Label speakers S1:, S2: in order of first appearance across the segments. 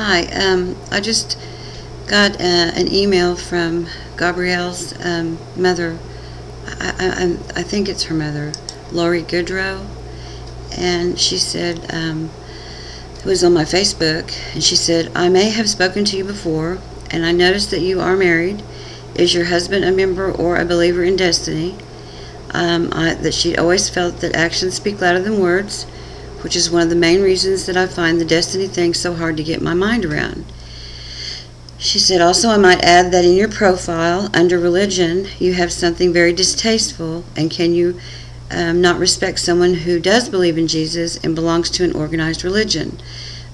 S1: Hi, I just got an email from Gabrielle's mother. I think it's her mother, Lori Goodrow, and she said, it was on my Facebook, and she said, I may have spoken to you before, and I noticed that you are married. Is your husband a member or a believer in destiny? That she always felt that actions speak louder than words, which is one of the main reasons that I find the destiny thing so hard to get my mind around. She said, also, I might add that in your profile, under religion, you have something very distasteful, and can you not respect someone who does believe in Jesus and belongs to an organized religion?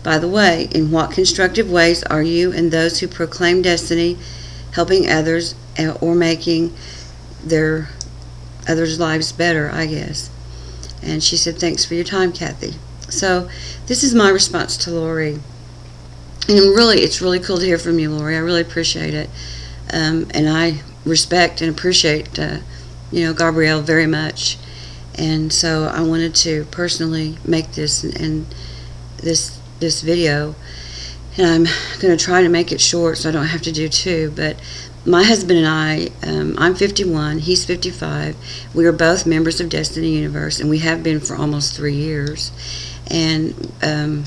S1: By the way, in what constructive ways are you and those who proclaim destiny helping others or making their others' lives better, I guess? And she said, thanks for your time, Kathy. So this is my response to Lori. And really, it's really cool to hear from you, Lori. I really appreciate it. And I respect and appreciate, Gabrielle very much. And so I wanted to personally make this and this video. And I'm going to try to make it short so I don't have to do two. But my husband and I, I'm 51, he's 55. We are both members of Destiny Universe, and we have been for almost 3 years. And, in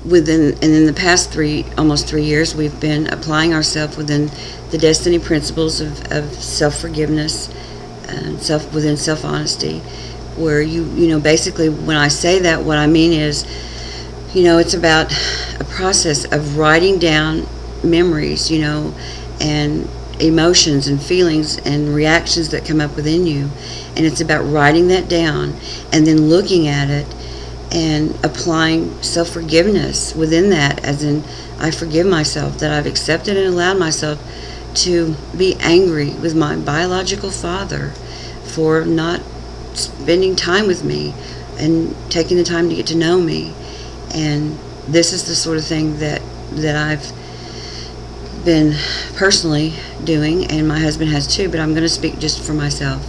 S1: the past almost 3 years, we've been applying ourselves within the Destiny principles of self-forgiveness and within self-honesty, where basically when I say that, what I mean is, it's about a process of writing down memories, and emotions and feelings and reactions that come up within you, and it's about writing that down and then looking at it and applying self-forgiveness within that, as in, I forgive myself that I've accepted and allowed myself to be angry with my biological father for not spending time with me and taking the time to get to know me. And this is the sort of thing that I've been personally doing, and my husband has too, but I'm going to speak just for myself.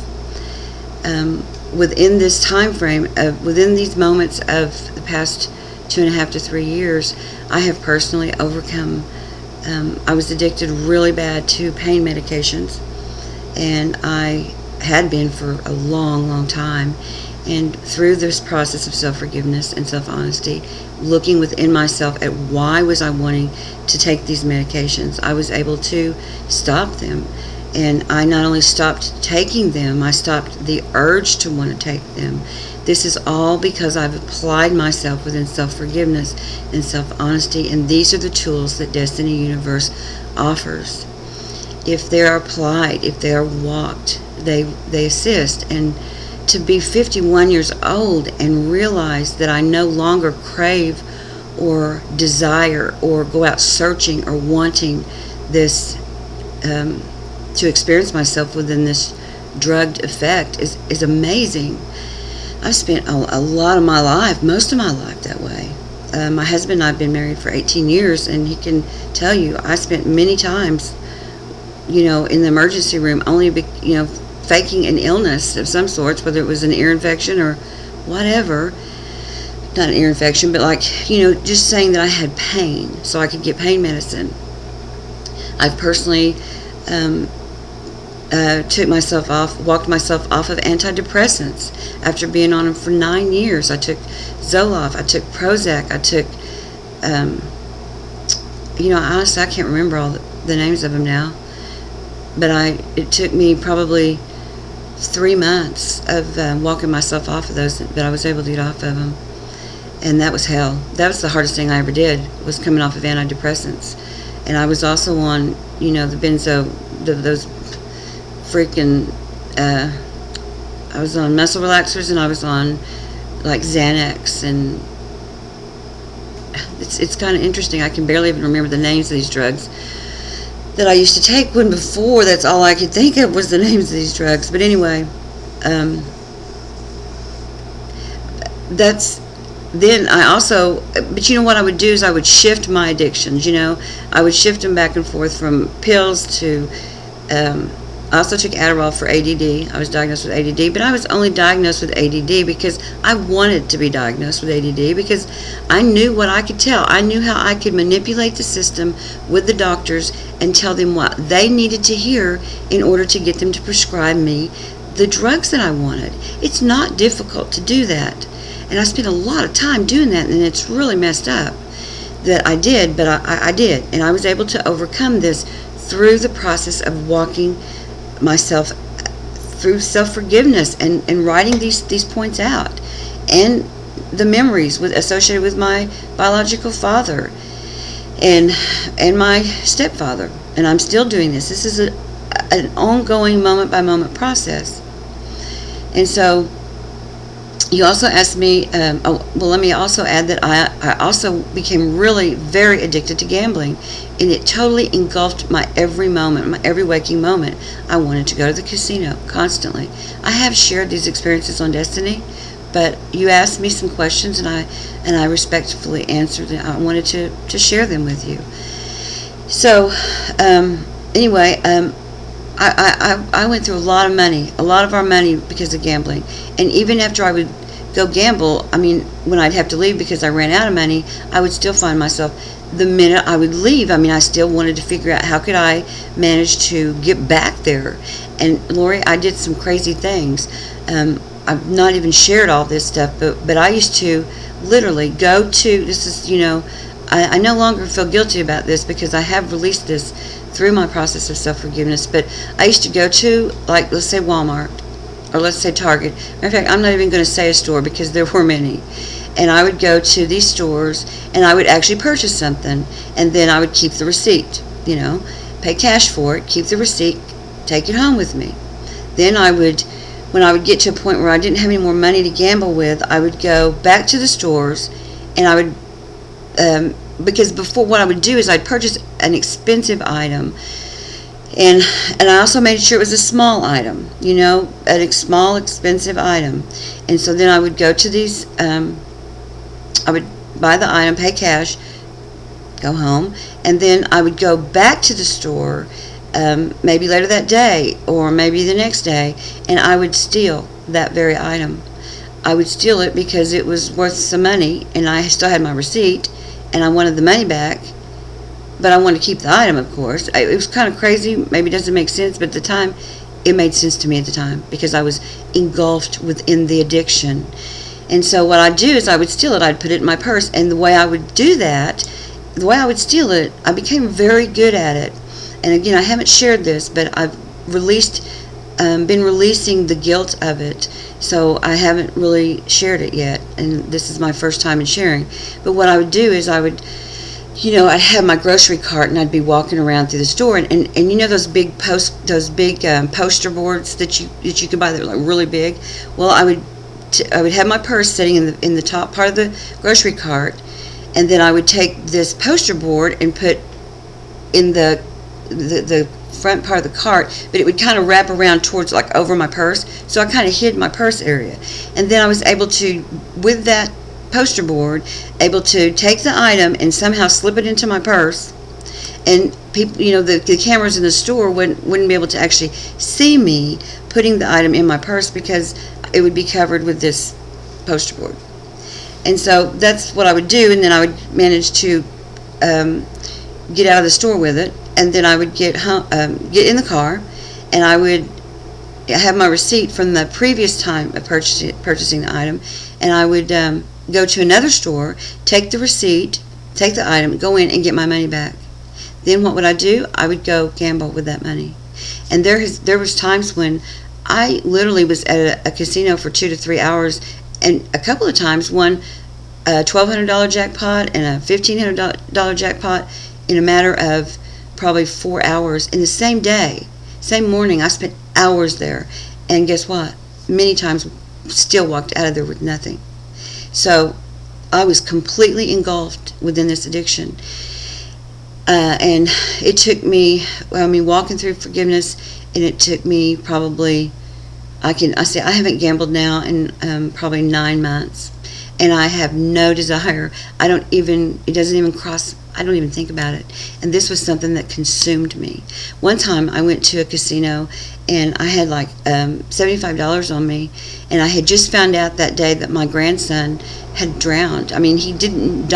S1: Within this time frame, within these moments of the past 2.5 to 3 years, I have personally overcome. I was addicted really bad to pain medications, and I had been for a long, long time. And through this process of self-forgiveness and self-honesty, looking within myself at why was I wanting to take these medications, I was able to stop them. And I not only stopped taking them, I stopped the urge to want to take them. This is all because I've applied myself within self-forgiveness and self-honesty, and these are the tools that Destiny Universe offers. If they are applied, if they are walked, they assist. And to be 51 years old and realize that I no longer crave or desire or go out searching or wanting this, to experience myself within this drugged effect is amazing. I've spent a lot of my life, most of my life, that way. My husband and I have been married for 18 years, and he can tell you I spent many times, in the emergency room, only, faking an illness of some sorts, whether it was an ear infection or whatever. Not an ear infection, but just saying that I had pain so I could get pain medicine. I've personally walked myself off of antidepressants after being on them for 9 years. I took Zoloft, I took Prozac, I took, honestly, I can't remember all the names of them now, but it took me probably 3 months of walking myself off of those, but I was able to get off of them. And that was hell. That was the hardest thing I ever did, was coming off of antidepressants. And I was also on, the those freaking, I was on muscle relaxers, and I was on, Xanax, and it's kind of interesting. I can barely even remember the names of these drugs that I used to take, when before that's all I could think of was the names of these drugs. But anyway, then I also, but what I would do is I would shift my addictions, I would shift them back and forth from pills to I also took Adderall for ADD. I was diagnosed with ADD, but I was only diagnosed with ADD because I wanted to be diagnosed with ADD, because I knew what I could tell. I knew how I could manipulate the system with the doctors and tell them what they needed to hear in order to get them to prescribe me the drugs that I wanted. It's not difficult to do that. And I spent a lot of time doing that, and it's really messed up that I did, but I did. And I was able to overcome this through the process of walking myself through self-forgiveness and writing these points out, and the memories associated with my biological father and my stepfather. And I'm still doing this. This is an ongoing moment-by-moment process. And so you also asked me, let me also add that I also became really very addicted to gambling, and it totally engulfed my every moment, my every waking moment. I wanted to go to the casino constantly. I have shared these experiences on Destiny, but you asked me some questions, and I respectfully answered them. I wanted to share them with you. So anyway, I went through a lot of our money because of gambling. And even after I would go gamble, I mean, when I'd have to leave because I ran out of money, I would still find myself, the minute I would leave, I mean, I still wanted to figure out how could I manage to get back there. And Lori, I did some crazy things. I've not even shared all this stuff, but I used to literally go to, this is, you know, I no longer feel guilty about this because I have released this through my process of self-forgiveness, but I used to go to, like, let's say Walmart, or let's say Target. Matter of fact, I'm not even going to say a store because there were many. And I would go to these stores, and I would actually purchase something, and then I would keep the receipt, you know, pay cash for it, keep the receipt, take it home with me. Then I would, when I would get to a point where I didn't have any more money to gamble with, I would go back to the stores, and I would, because before, what I would do is I'd purchase an expensive item, and I also made sure it was a small item, you know, a small expensive item. And so then I would go to these, I would buy the item, pay cash, go home, and then I would go back to the store, maybe later that day or maybe the next day, and I would steal that very item. I would steal it because it was worth some money, and I still had my receipt, and I wanted the money back, but I wanted to keep the item, of course. It was kind of crazy. Maybe it doesn't make sense, but at the time, it made sense to me at the time because I was engulfed within the addiction. And so what I'd do is I would steal it. I'd put it in my purse, and the way I would do that, the way I would steal it, I became very good at it. And again, I haven't shared this, but I've been releasing the guilt of it, so I haven't really shared it yet, and this is my first time in sharing. But what I would do is I would, you know, I'd have my grocery cart, and I'd be walking around through the store, and you know those big poster boards that you could buy that are like really big. Well, I would have my purse sitting in the top part of the grocery cart, and then I would take this poster board and put in the front part of the cart, but it would kind of wrap around towards, like, over my purse, so I kind of hid my purse area. And then I was able to, with that poster board, able to take the item and somehow slip it into my purse, and people, you know, the cameras in the store wouldn't be able to actually see me putting the item in my purse because it would be covered with this poster board. And so that's what I would do, and then I would manage to get out of the store with it, and then I would get in the car, and I would have my receipt from the previous time of purchasing the item, and I would go to another store, take the receipt, take the item, go in and get my money back. Then what would I do? I would go gamble with that money. And there was times when I literally was at a casino for 2 to 3 hours, and a couple of times won a $1,200 jackpot and a $1,500 jackpot in a matter of probably 4 hours in the same day, same morning. I spent hours there, and guess what? Many times still walked out of there with nothing. So I was completely engulfed within this addiction, and it took me, well, I mean, walking through forgiveness, and it took me probably, I say I haven't gambled now in probably 9 months, and I have no desire. It doesn't even cross, I don't even think about it. And this was something that consumed me. One time I went to a casino and I had like $75 on me, and I had just found out that day that my grandson had drowned. I mean, he didn't die.